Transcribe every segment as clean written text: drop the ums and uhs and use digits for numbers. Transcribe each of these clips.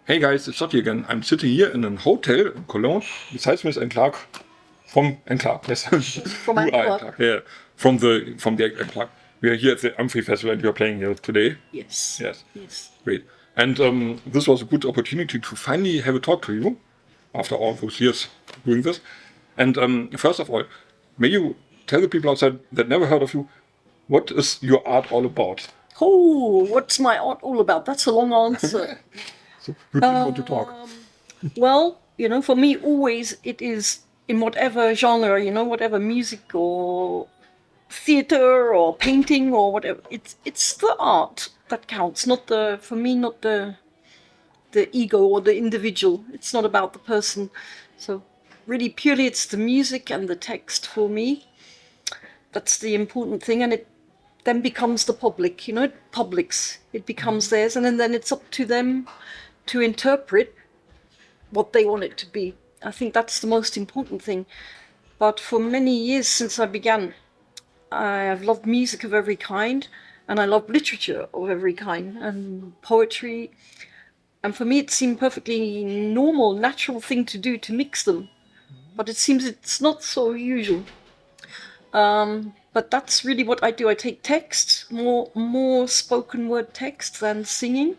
Hey guys, it's Sotti again. I'm sitting here in a hotel in Cologne. Besides me is Clark from Clark. Yes, From Clark. Yeah, from the Clark. We are here at the Amphi Festival and we are playing here today. Yes. Yes. Great. And this was a good opportunity to finally have a talk to you after all those years doing this. And first of all, may you tell the people outside that never heard of you, what is your art all about? Oh, what's my art all about? That's a long answer. So we really want to talk. Well, for me, always it is in whatever genre, whatever music or theater or painting or whatever. It's the art that counts, not the ego or the individual. It's not about the person. So really, purely, it's the music and the text for me. That's the important thing, and it then becomes the public. It becomes theirs, and then it's up to them to interpret what they want it to be. I think that's the most important thing. But for many years since I began, I've loved music of every kind, and I love literature of every kind, and poetry. And for me, it seemed perfectly normal, natural thing to do to mix them. But it seems it's not so usual. But that's really what I do. I take text, more spoken word text than singing,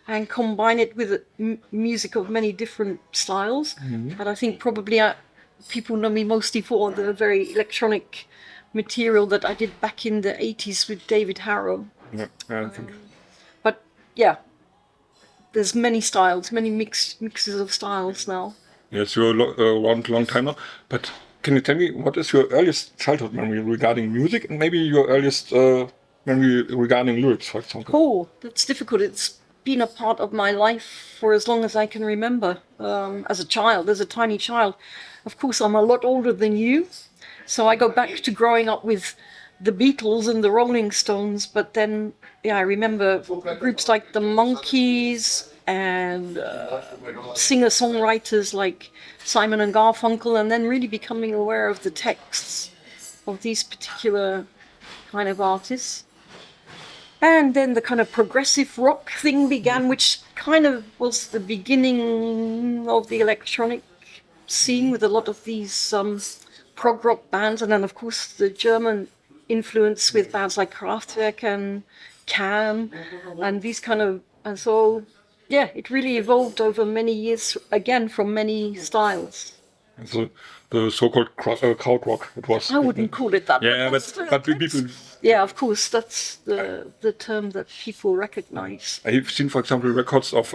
and combine it with music of many different styles. Mm-hmm. But I think probably people know me mostly for the very electronic material that I did back in the 80s with David Harrow. Yeah, I think. But yeah, there's many styles, many mixes of styles now. Yes, you're around a long time now. But can you tell me what is your earliest childhood memory regarding music, and maybe your earliest memory regarding lyrics, for example? Oh, that's difficult. It's been a part of my life for as long as I can remember. As a tiny child. Of course, I'm a lot older than you, so I go back to growing up with the Beatles and the Rolling Stones. But then, I remember groups like the Monkees and singer-songwriters like Simon and Garfunkel, and then really becoming aware of the texts of these particular kind of artists. And then the kind of progressive rock thing began, which kind of was the beginning of the electronic scene with a lot of these prog rock bands. And then, of course, the German influence with bands like Kraftwerk and Can and these kind of... And so, it really evolved over many years, again, from many styles. So the so-called krautrock, it was. I wouldn't call it that. Yeah, but people. Yeah, of course, that's the term that people recognize. I've seen, for example, records of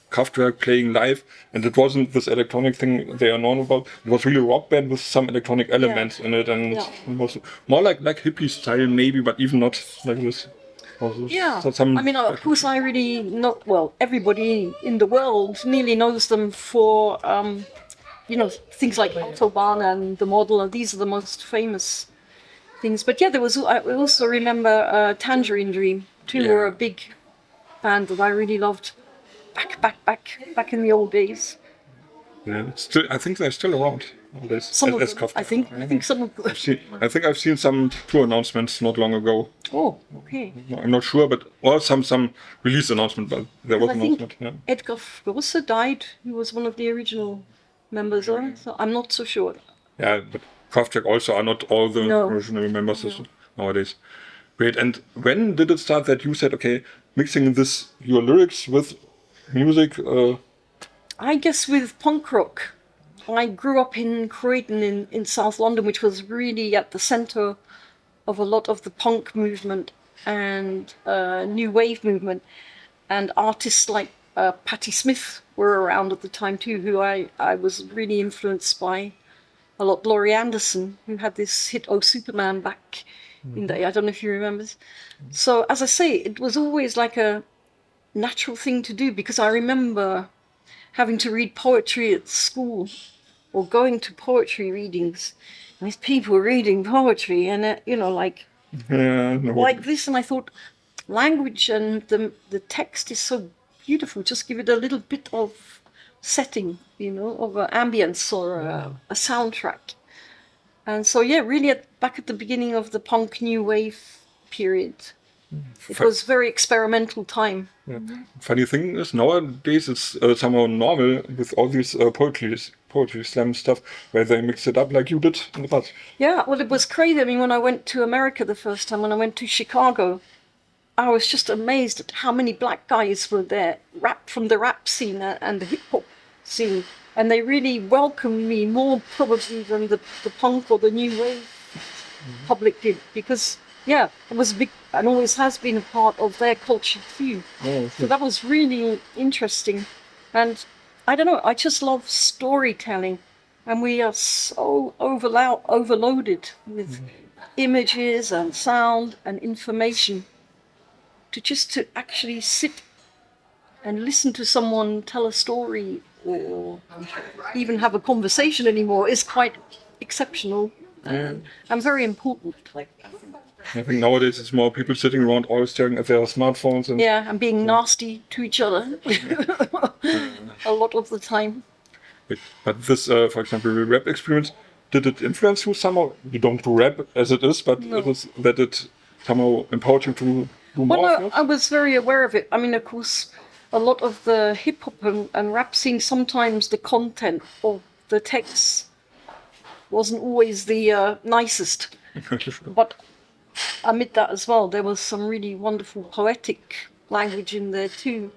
Kraftwerk playing live, and it wasn't this electronic thing they are known about. It was really a rock band with some electronic elements in it, and it was more like hippie style, maybe, but even not like this. I mean, of course, I really not well. Everybody in the world nearly knows them for things like Autobahn and The Model, and these are the most famous things. But I also remember Tangerine Dream too, were a big band that I really loved back in the old days. Yeah, I think they're still around. Some of them, I think some of them. I think I've seen some tour announcements not long ago. Oh, okay. I'm not sure, or some release announcement, but there was an announcement. Yeah. Edgar Grosse died. He was one of the original members, so I'm not so sure. Yeah, but Kraftwerk also are not all the original members nowadays. Great. And when did it start that you said, okay, mixing your lyrics with music? I guess with punk rock. I grew up in Croydon in South London, which was really at the centre of a lot of the punk movement and new wave movement. And artists like Patti Smith were around at the time too, who I was really influenced by a lot. Laurie Anderson, who had this hit "Oh Superman" back in the day. I don't know if you remember. So as I say, it was always like a natural thing to do, because I remember having to read poetry at school or going to poetry readings. And these people reading poetry and, like this. And I thought, language and the text is so beautiful. Just give it a little bit of setting, of an ambience or a soundtrack. And so, really back at the beginning of the punk new wave period, It was very experimental time. Yeah. Funny thing is, nowadays it's somehow normal with all these poetry slam stuff, where they mix it up like you did in the past. Yeah, well, it was crazy. I mean, when I went to America the first time, when I went to Chicago, I was just amazed at how many black guys were there, from the rap scene and the hip hop scene. And they really welcomed me more probably than the punk or the new wave public did, because it was a big and always has been a part of their culture too. So that was really interesting. And I don't know, I just love storytelling, and we are so overloaded with images and sound and information. To actually sit and listen to someone tell a story or even have a conversation anymore is quite exceptional and very important. I think nowadays it's more people sitting around all staring at their smartphones and being nasty to each other a lot of the time. But this, for example, the rap experience, did it influence you somehow? You don't do rap as it is, but it somehow empowered you to do more? Well, no, I was very aware of it. I mean, of course, a lot of the hip hop and rap scene, sometimes the content of the texts wasn't always the nicest. But amid that as well, there was some really wonderful poetic language in there too.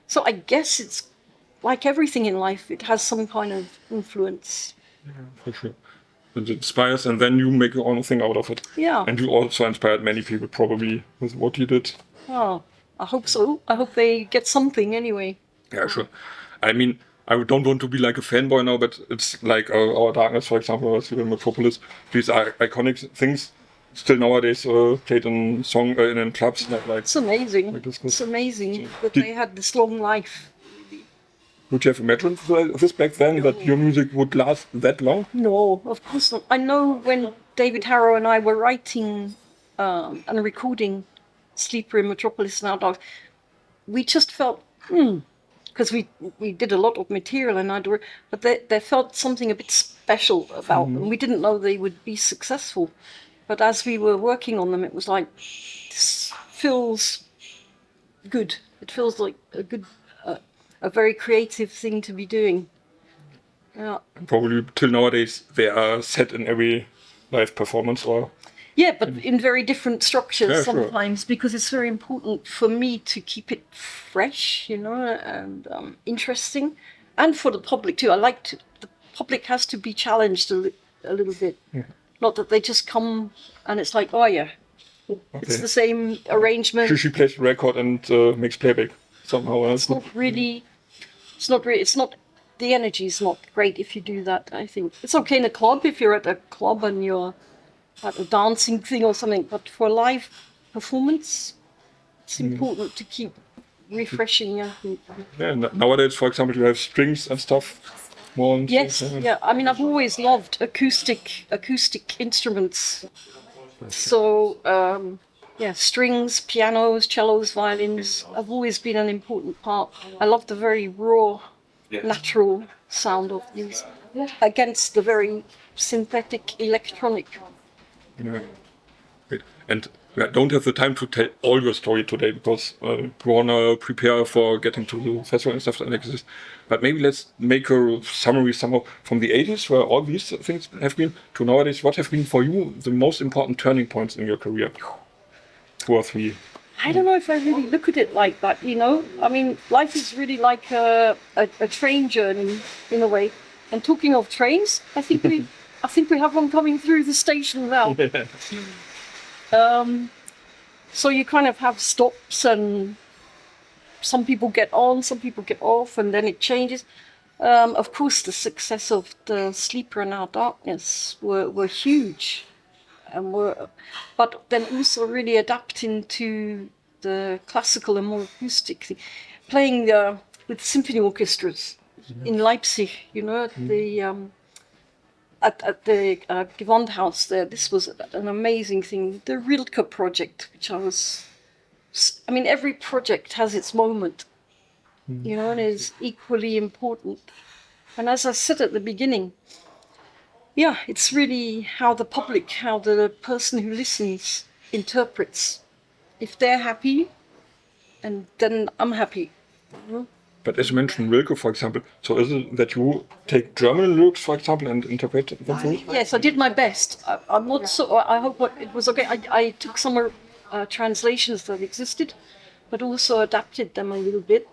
So I guess it's like everything in life, it has some kind of influence. Yeah, for sure. It inspires, and then you make your own thing out of it. Yeah. And you also inspired many people probably with what you did. Oh, I hope so. I hope they get something anyway. Yeah, sure. I mean, I don't want to be like a fanboy now, but it's like Our Darkness, for example, or Metropolis. These are iconic things. Still nowadays played in clubs. Like it's amazing. It's amazing that they had this long life. Would you have imagined this back then, that your music would last that long? No, of course not. I know when David Harrow and I were writing and recording Sleeper in Metropolis and Our Dogs, we just felt, because we did a lot of material but they felt something a bit special about them. We didn't know they would be successful. But as we were working on them, it was like, this feels good. It feels like a very creative thing to be doing. Yeah. Probably till nowadays they are set in every live performance, or? Yeah, but in very different structures sometimes, sure. Because it's very important for me to keep it fresh, and interesting, and for the public too. The public has to be challenged a little bit. Yeah. Not that they just come and it's like, it's the same arrangement. She plays the record and makes playback somehow. It's not. The energy is not great if you do that. I think it's okay in a club if you're at a club and you're at a dancing thing or something. But for a live performance, it's important to keep refreshing. Yeah. Nowadays, for example, you have strings and stuff. Yes. Yeah. I mean, I've always loved acoustic instruments. So. Strings, pianos, cellos, violins have always been an important part. I love the very raw, natural sound of these against the very synthetic electronic. Yeah. Great. And I don't have the time to tell all your story today because we want to prepare for getting to the festival and stuff like this. But maybe let's make a summary somehow from the 80s, where all these things have been, to nowadays. What have been for you the most important turning points in your career? 2 or 3. I don't know if I really look at it like that, I mean, life is really like a train journey in a way. And talking of trains, I think we have one coming through the station now. So you kind of have stops, and some people get on, some people get off, and then it changes. Of course, the success of the Sleeper in Our Darkness were huge. But then also really adapting to the classical and more acoustic thing. Playing with symphony orchestras in Leipzig, at the Gewandhaus there. This was an amazing thing. The Rilke project, which every project has its moment, and is equally important. And as I said at the beginning, it's really how the person who listens interprets if they're happy, and then I'm happy. But as you mentioned Rilke, for example, so is it that you take German lyrics, for example, and interpret them for you? Yes, I did my best. I'm not so. I hope it was okay. I took some translations that existed, but also adapted them a little bit.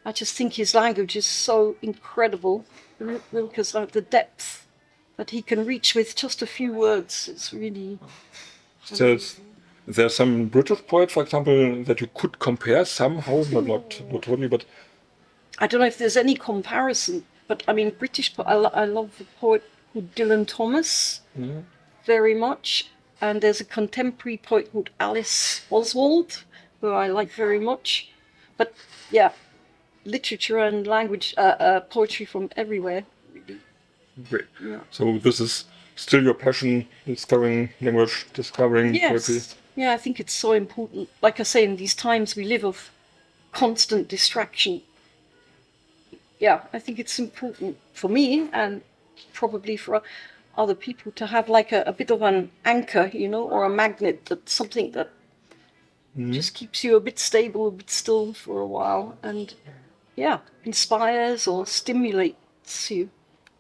I just think his language is so incredible. Rilke's the depth that he can reach with just a few words. It's really. There's some British poet, for example, that you could compare somehow, not totally, but I don't know if there's any comparison, but I mean, British. I love the poet called Dylan Thomas very much, and there's a contemporary poet called Alice Oswald, who I like very much. But yeah, literature and language, poetry from everywhere. Really. Great. Yeah. So this is still your passion, discovering language, discovering poetry. Yeah, I think it's so important. Like I say, in these times we live of constant distraction. Yeah, I think it's important for me and probably for other people to have like a bit of an anchor, or a magnet, that something that just keeps you a bit stable, a bit still for a while, and inspires or stimulates you.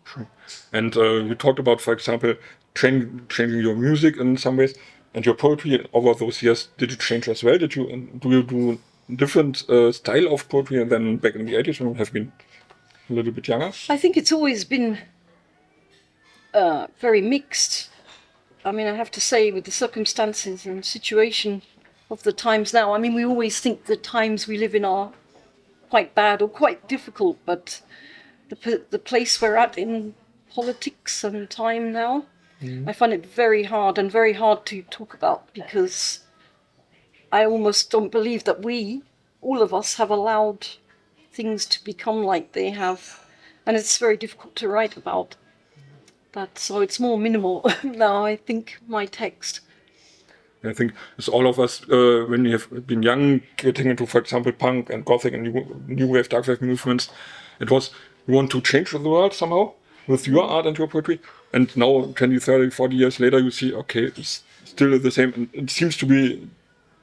Sure. And you talked about, for example, changing your music in some ways. And your poetry over those years, did it change as well? Do you do different style of poetry than back in the 80s when you have been a little bit younger? I think it's always been very mixed. I mean, I have to say, with the circumstances and situation of the times now, I mean, we always think the times we live in are quite bad or quite difficult, but the place we're at in politics and time now, I find it very hard to talk about, because I almost don't believe that all of us, have allowed things to become like they have. And it's very difficult to write about that. So it's more minimal now, I think, my text. I think it's all of us, when you have been young, getting into, for example, punk and gothic and new wave, dark wave movements, it was, you want to change the world somehow with your art and your poetry. And now, 20, 30, 40 years later, you see, okay, it's still the same. And it seems to be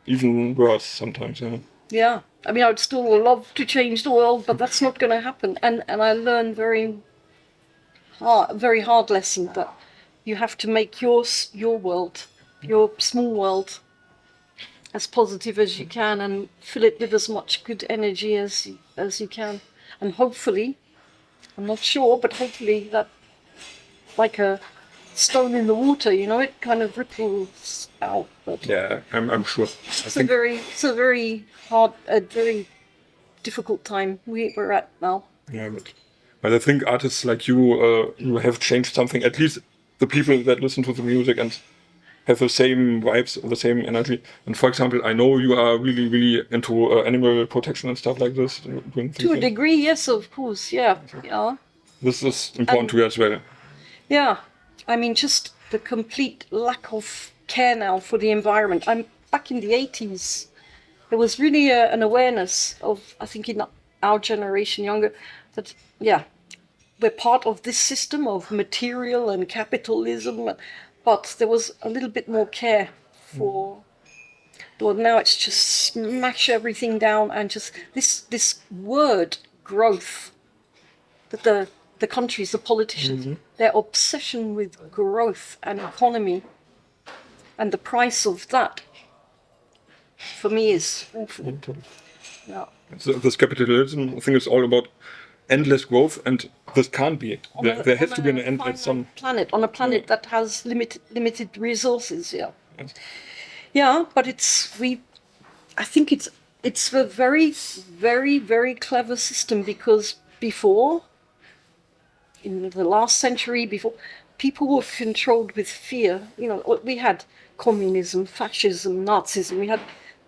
even worse sometimes. Yeah. I mean, I would still love to change the world, but that's not going to happen. And I learned very hard lesson that you have to make your world, your small world, as positive as you can, and fill it with as much good energy as you can. And hopefully, I'm not sure, but hopefully that, like a stone in the water, it kind of ripples out. But yeah, I'm sure. It's a very hard, a very difficult time we're at now. Yeah, but I think artists like you have changed something. At least the people that listen to the music and have the same vibes, the same energy. And for example, I know you are really, really into animal protection and stuff like this. To a degree, yes, of course, yeah. This is important to you as well. Yeah, I mean, just the complete lack of care now for the environment. Back in the 80s, there was really an awareness of, I think in our generation, younger, that, we're part of this system of material and capitalism, but there was a little bit more care for... Well, now it's just smash everything down, and just this word, growth, that the countries, the politicians, their obsession with growth and economy, and the price of that, for me, is awful. Yeah. So this capitalism thing is all about endless growth, and this can't be. There has to be an end at some planet, on a planet that has limited resources. Yeah. Yes. Yeah, but I think it's a very, very, very clever system, because before, in the last century, people were controlled with fear. We had communism, fascism, Nazism. We had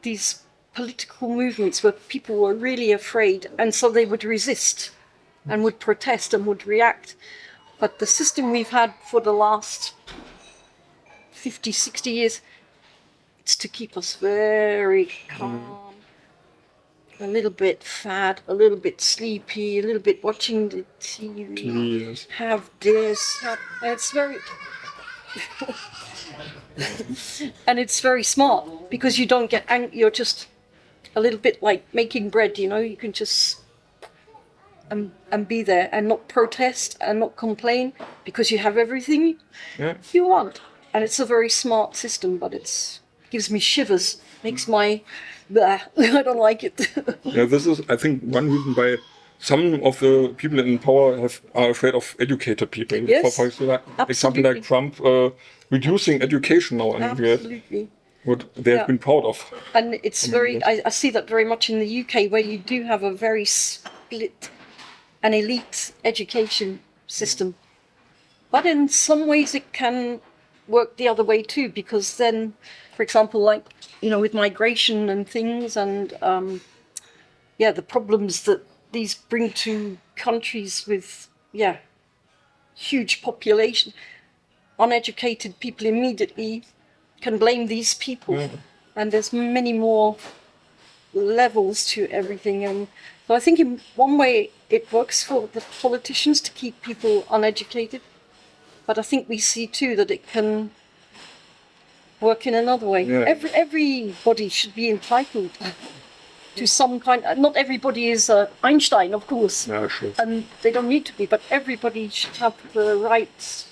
these political movements where people were really afraid, and so they would resist and would protest and would react. But the system we've had for the last 50, 60 years, it's to keep us very calm, a little bit fat, a little bit sleepy, a little bit watching the TV, yes. have this. It's very And it's very smart because you don't get angry. You're just a little bit like making bread, you know. You can just and be there and not protest and not complain because you have everything you want. And it's a very smart system, but it's gives me shivers, makes my I don't like it. Yeah, this is, I think, one reason why some of the people in power are afraid of educated people. Yes, for example, like Trump reducing education now in the US, Absolutely. what they have been proud of. And it's very, I see that very much in the UK, where you do have a very split and elite education system. But in some ways it can work the other way too, because then, for example, like, you know, with migration and things and, the problems that these bring to countries with, huge population, uneducated people immediately can blame these people. And there's many more levels to everything. And so I think in one way it works for the politicians to keep people uneducated. But I think we see too that it can work in another way. Yeah. Everybody should be entitled to some kind. Not everybody is Einstein, of course, Yeah, sure. and they don't need to be. But everybody should have the right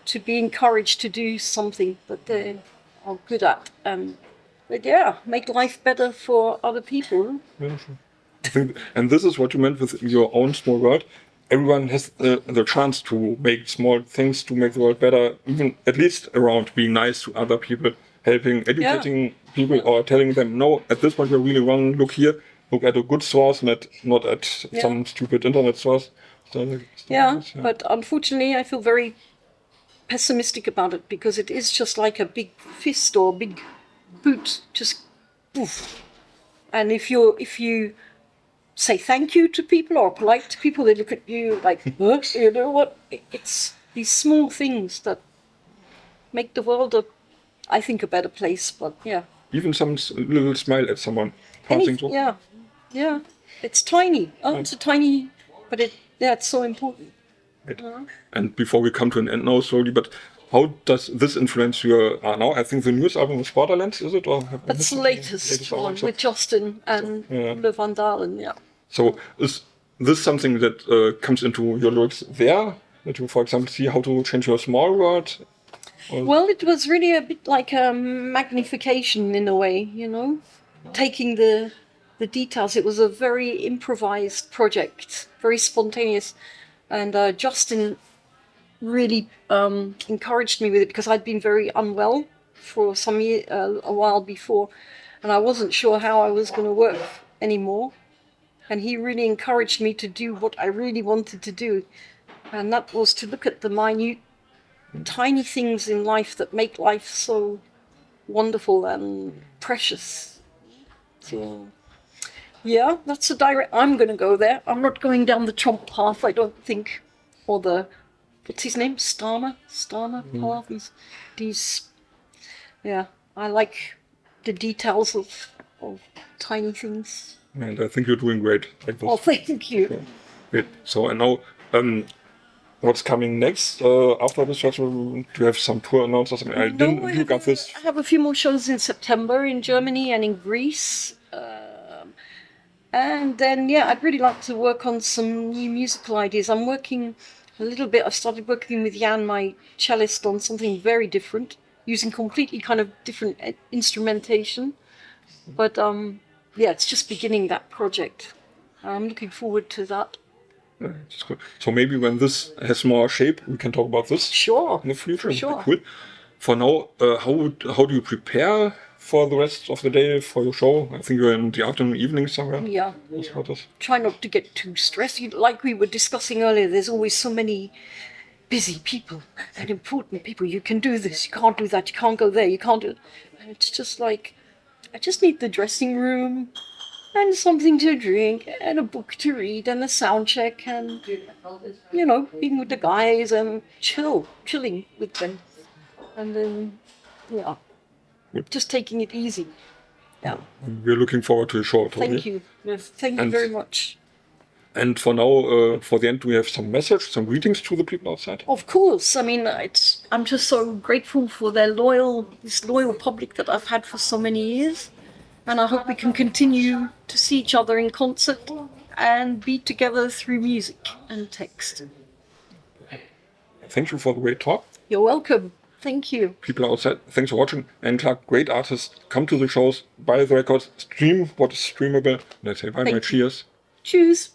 to be encouraged to do something that they are good at. Make life better for other people. Yeah, sure. I think, and this is what you meant with your own small world. Everyone has the chance to make small things to make the world better, even at least around being nice to other people, helping, educating people, or telling them, no, at this point you're really wrong, look here, look at a good source, not at some stupid internet source. But unfortunately I feel very pessimistic about it, because it is just like a big fist or a big boot, just poof. And if you say thank you to people or polite to people, they look at you like, you know what? It's these small things that make the world I think a better place. But even some little smile at someone passing through. It's tiny. It's a tiny, but it's so important. Right. And before we come to an end now slowly, but how does this influence your now? I think the newest album is Borderland, is it? Or that's the latest one with Justin and Le Van Dalen, So is this something that comes into your lyrics there? That you, for example, see how to change your small world? Well, it was really a bit like a magnification in a way, you know, taking the details. It was a very improvised project, very spontaneous. And Justin really encouraged me with it, because I'd been very unwell for some year, a while before, and I wasn't sure how I was going to work anymore. And he really encouraged me to do what I really wanted to do, and that was to look at the minute, tiny things in life that make life so wonderful and precious. So, that's a direct. I'm going to go there. I'm not going down the Trump path, I don't think, or the, what's his name? Starmer path. I like the details of tiny things. And I think you're doing great. Like this. Oh, thank you. Yeah. Great. So, and now, what's coming next after this festival? Do you have some tour announcements? I have a few more shows in September in Germany and in Greece. And then, I'd really like to work on some new musical ideas. I'm working a little bit. I started working with Jann, my cellist, on something very different, using completely kind of different instrumentation. But it's just beginning that project. I'm looking forward to that. Yeah, that's good. So maybe when this has more shape, we can talk about this. Sure. In the future. Sure. Cool. For now, how do you prepare for the rest of the day for your show? I think you're in the afternoon, evening somewhere. Yeah. Try not to get too stressed. Like we were discussing earlier, there's always so many busy people and important people. You can do this, you can't do that, you can't go there, you can't do it. And it's just like, I just need the dressing room and something to drink and a book to read and a sound check and, being with the guys and chilling with them. And then, just taking it easy. Yeah. We're looking forward to your show. Thank you. Yes, thank you very much. And for now, for the end, do we have some message, some greetings to the people outside? Of course. I mean, I'm just so grateful for this loyal public that I've had for so many years. And I hope we can continue to see each other in concert and be together through music and text. Thank you for the great talk. You're welcome. Thank you. People outside, thanks for watching. And Clark, great artists, come to the shows, buy the records, stream what is streamable. And I say bye, my cheers. Tschüss.